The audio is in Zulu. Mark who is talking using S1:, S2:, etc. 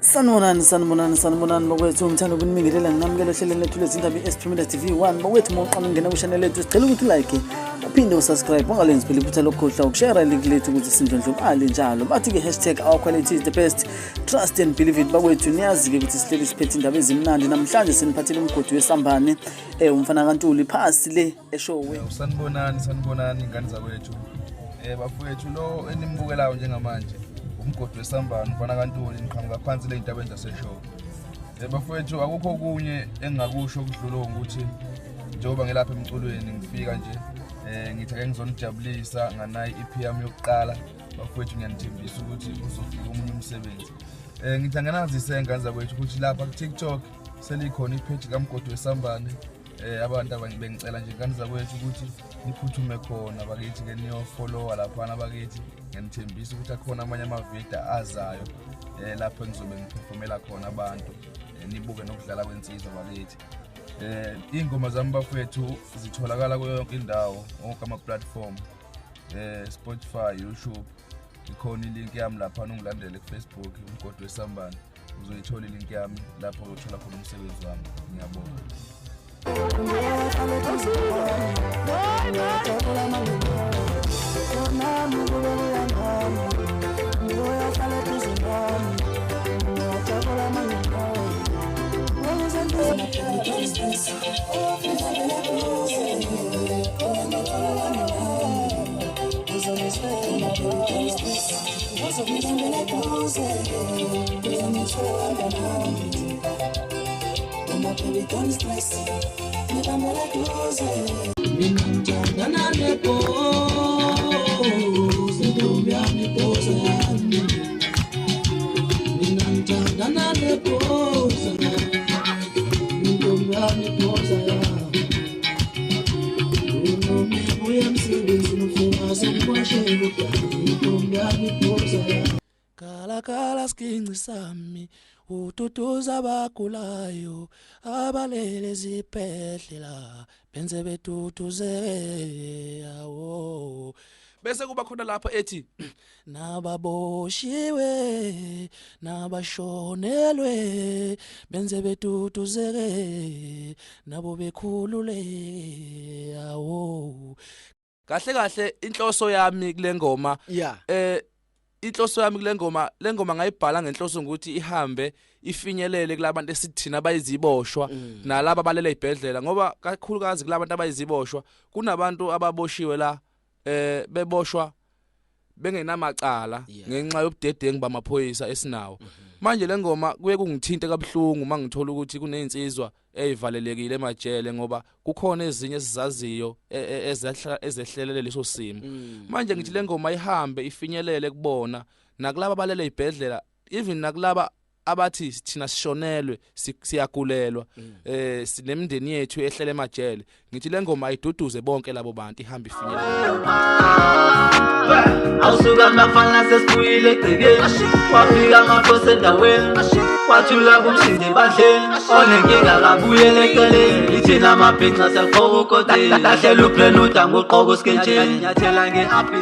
S1: Sanibonani bakwethu umthando kunibingelela nginamukela ohlelweni lethu lezindaba i-Premier TV1 bakwethu mawuqala ungena ku-channel lethu sicela ukuthi like uphinde usubscribe ungalenzi phela iphutha lokukhohlwa ukushare link lethu ukuthi sindlondlobale njalo bathi-ke #our quality is the best trust and believe it bakwethu niyazi-ke ukuthi sihleli siphethe indaba ezimnandi namhlanje siniphathele umgodi wesambane umfana kaNtuli phasi le eshowe.
S2: Sanibonani ingane zakwethu bafowethu lo enimubukelayo njengamanje umgodi wesambane umfana kaNtuli niqhamuka phansi le indaba zaseshow. Bafowethu akukho kunye engingakusho ukudlula ukuthi njengoba ngilapha emculweni ngifika nje ngithi ake ngizonijabulisa nganayi EP yami yokuqala bafowethu ngiyanithembisa ukuthi uzofika omunye umsebenzi. Ngithi anganazise ingane zakwethu ukuthi lapha ku TikTok selikhona ipage kaMgodi wesambane. Abantu abangibengicela nje ingane zakwethu ukuthi niphuthume khona bakithi ke niyo follower lapha bakithi ngiyanithembisa ukuthi akhona amanye amavideo azayo lapho engizobe ngiperformela khona abantu nibuke nokudlala kwensizwa bakithi. Ingoma zami bafowethu zitholakala kuyo yonke indawo onke ama platform Spotify, YouTube. Ikhona ilink yami lapha ungilandele ku Facebook umgodi wesambane uzoyithola ilink yami lapho uthola khona umsebenzi wami. Ngiyabonga.
S3: Kala skinci sami ututuza abagulayo abalele zibhedlela benze betutuze yawo bese kuba khona lapha ethi nababoshiwe nabashonelwe benze betutuzeke nabo bekhulule yawo. Kahle inhloso yami kule ngoma inhloso yami kule ngoma ngayibhala ngenhloso ukuthi ihambe ifinyelele kulabantu esithina abayiziboshwa nalabo abalela ibhedlela ngoba kakhulukazi kulabantu abayiziboshwa kunabantu ababoshiwe la beboshwa bengenamacala ngenxa yobudedengu bamaphoyisa esinawo. Manje le ngoma kuye kungithinte kabuhlungu mangithola ukuthi kunezinsizwa ezivalelekile emajele ngoba kukhona ezinye esizaziyo ezehlelele leso simo. Manje ngithi le ngoma ihambe ifinyelele kubona nakulabo abalele ibhedlela even nakulaba abathi thina sishonelwe siyagulelwa sinemndeni yethu ehlele emajele. Ngithi le ngoma ayiduduze bonke labo bantu ihambe ifinyelele.
S4: Awusuka mafana sesibuyile egcekeni wafika amakhosi endaweni wathula kumshinde ebandleni onenkinga kabuyele eceleni ithina amabhinqa siyaqoka ukotela lahlela uplan udango uqoka usketsheni nyathela nge-happy